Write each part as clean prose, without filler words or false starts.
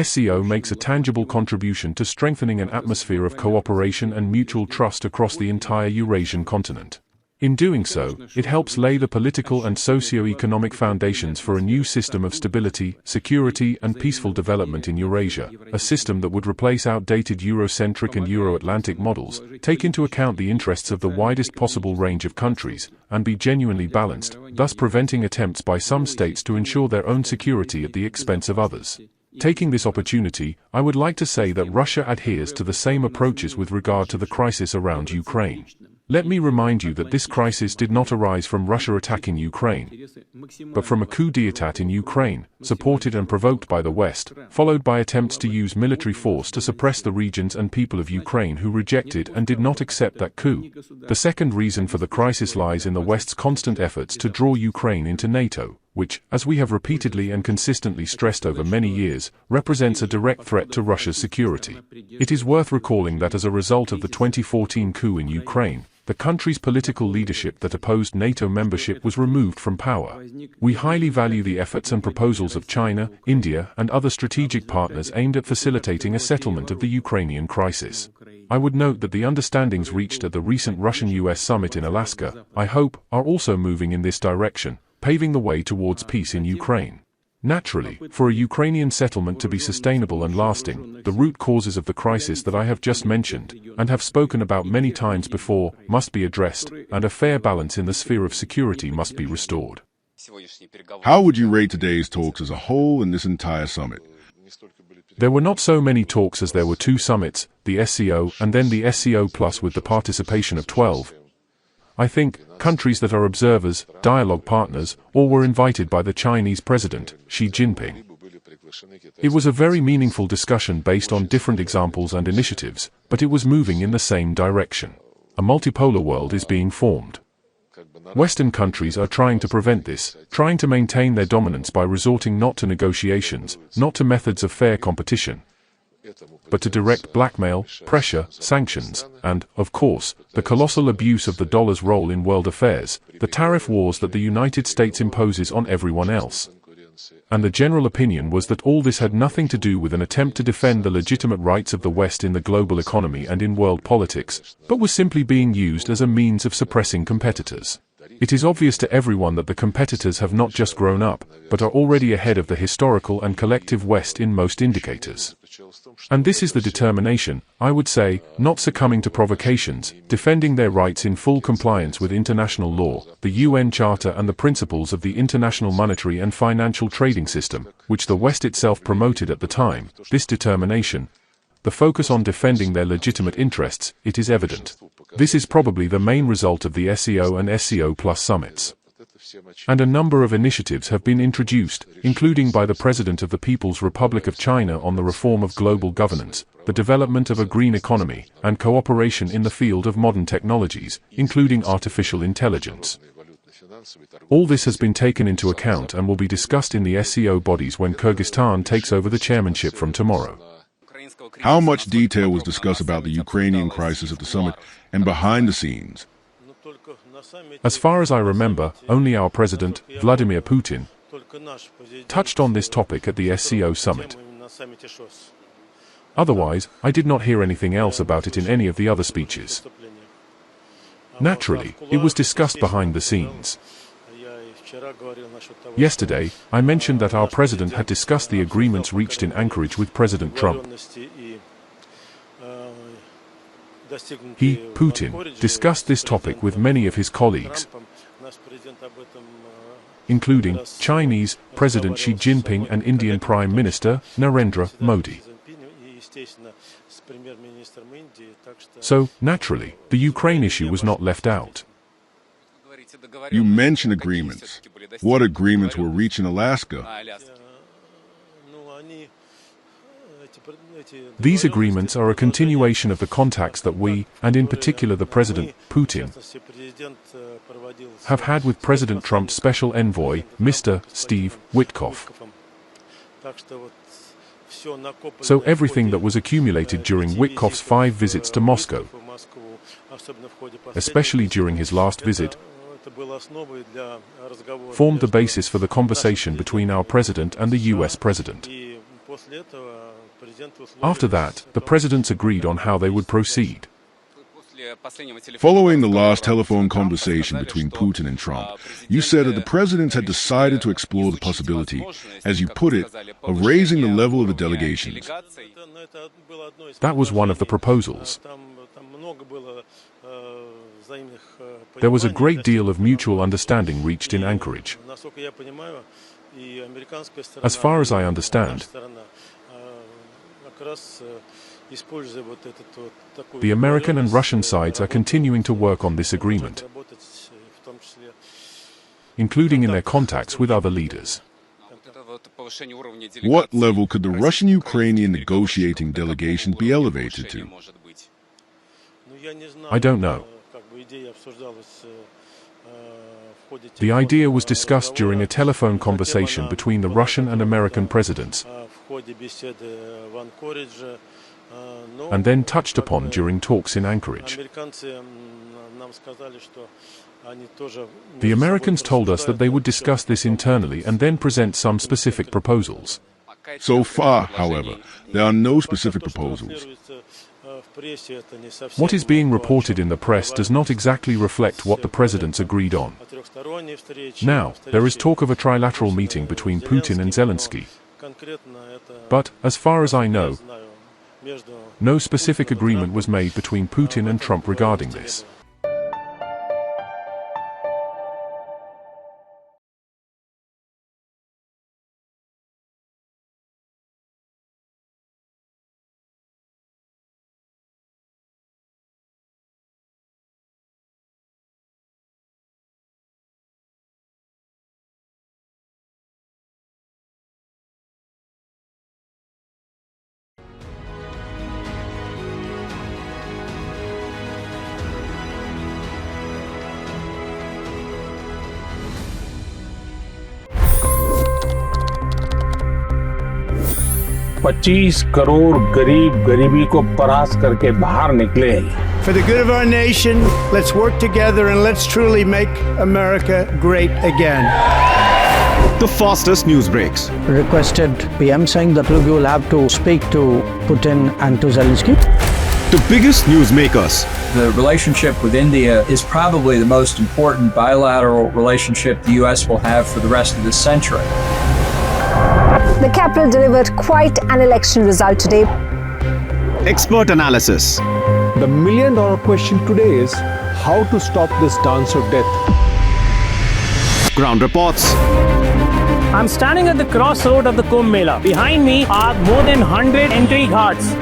SCO makes a tangible contribution to strengthening an atmosphere of cooperation and mutual trust across the entire Eurasian continent. In doing so, it helps lay the political and socio-economic foundations for a new system of stability, security, and peaceful development in Eurasia, a system that would replace outdated Eurocentric and Euro-Atlantic models, take into account the interests of the widest possible range of countries, and be genuinely balanced, thus preventing attempts by some states to ensure their own security at the expense of others. Taking this opportunity, I would like to say that Russia adheres to the same approaches with regard to the crisis around Ukraine. Let me remind you that this crisis did not arise from Russia attacking Ukraine, but from a coup d'état in Ukraine, supported and provoked by the West, followed by attempts to use military force to suppress the regions and people of Ukraine who rejected and did not accept that coup. The second reason for the crisis lies in the West's constant efforts to draw Ukraine into NATO, which, as we have repeatedly and consistently stressed over many years, represents a direct threat to Russia's security. It is worth recalling that as a result of the 2014 coup in Ukraine, the country's political leadership that opposed NATO membership was removed from power. We highly value the efforts and proposals of China, India, and other strategic partners aimed at facilitating a settlement of the Ukrainian crisis. I would note that the understandings reached at the recent Russian-US summit in Alaska, I hope, are also moving in this direction, paving the way towards peace in Ukraine. Naturally, for a Ukrainian settlement to be sustainable and lasting, the root causes of the crisis that I have just mentioned, and have spoken about many times before, must be addressed, and a fair balance in the sphere of security must be restored. How would you rate today's talks as a whole in this entire summit? There were not so many talks as there were two summits, the SCO and then the SCO Plus with the participation of 12. I think, countries that are observers, dialogue partners, or were invited by the Chinese President, Xi Jinping. It was a very meaningful discussion based on different examples and initiatives, but it was moving in the same direction. A multipolar world is being formed. Western countries are trying to prevent this, trying to maintain their dominance by resorting not to negotiations, not to methods of fair competition, but to direct blackmail, pressure, sanctions, and, of course, the colossal abuse of the dollar's role in world affairs, the tariff wars that the United States imposes on everyone else. And the general opinion was that all this had nothing to do with an attempt to defend the legitimate rights of the West in the global economy and in world politics, but was simply being used as a means of suppressing competitors. It is obvious to everyone that the competitors have not just grown up, but are already ahead of the historical and collective West in most indicators. And this is the determination, I would say, not succumbing to provocations, defending their rights in full compliance with international law, the UN Charter and the principles of the international monetary and financial trading system, which the West itself promoted at the time. This determination, the focus on defending their legitimate interests, it is evident. This is probably the main result of the SCO and SCO Plus summits. And a number of initiatives have been introduced, including by the President of the People's Republic of China on the reform of global governance, the development of a green economy, and cooperation in the field of modern technologies, including artificial intelligence. All this has been taken into account and will be discussed in the SCO bodies when Kyrgyzstan takes over the chairmanship from tomorrow. How much detail was discussed about the Ukrainian crisis at the summit and behind the scenes? As far as I remember, only our President, Vladimir Putin, touched on this topic at the SCO Summit. Otherwise, I did not hear anything else about it in any of the other speeches. Naturally, it was discussed behind the scenes. Yesterday, I mentioned that our President had discussed the agreements reached in Anchorage with President Trump. He, Putin, discussed this topic with many of his colleagues, including Chinese President Xi Jinping and Indian Prime Minister Narendra Modi. So, naturally, the Ukraine issue was not left out. You mentioned agreements. What agreements were reached in Alaska? These agreements are a continuation of the contacts that we, and in particular the President, Putin, have had with President Trump's special envoy, Mr. Steve Witkoff. So everything that was accumulated during Witkoff's 5 visits to Moscow, especially during his last visit, formed the basis for the conversation between our President and the US President. After that, the presidents agreed on how they would proceed. Following the last telephone conversation between Putin and Trump, you said that the presidents had decided to explore the possibility, as you put it, of raising the level of the delegations. That was one of the proposals. There was a great deal of mutual understanding reached in Anchorage. As far as I understand, the American and Russian sides are continuing to work on this agreement, including in their contacts with other leaders. What level could the Russian-Ukrainian negotiating delegation be elevated to? I don't know. The idea was discussed during a telephone conversation between the Russian and American presidents, and then touched upon during talks in Anchorage. The Americans told us that they would discuss this internally and then present some specific proposals. So far, however, there are no specific proposals. What is being reported in the press does not exactly reflect what the presidents agreed on. Now, there is talk of a trilateral meeting between Putin and Zelensky. But, as far as I know, no specific agreement was made between Putin and Trump regarding this. $25 crore गरीब गरीबी को परास्त करके बाहर निकले। For the good of our nation, let's work together and let's truly make America great again. The fastest news breaks. Requested PM saying that we will have to speak to Putin and to Zelensky. The biggest newsmakers. The relationship with India is probably the most important bilateral relationship the U.S. will have for the rest of this century. The capital delivered quite an election result today. Expert analysis. The million-dollar question today is how to stop this dance of death. Ground reports. I'm standing at the crossroad of the Kumbh Mela. Behind me are more than 100 entry ghats.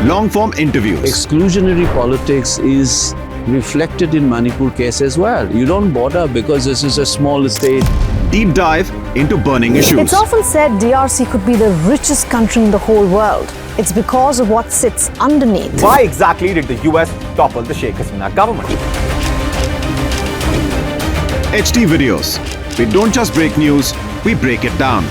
Long-form interviews. Exclusionary politics is reflected in Manipur case as well. You don't bother because this is a small state. Deep dive into burning issues. It's often said DRC could be the richest country in the whole world. It's because of what sits underneath. Why exactly did the US topple the Sheikh Hasina government? HD videos. We don't just break news, we break it down.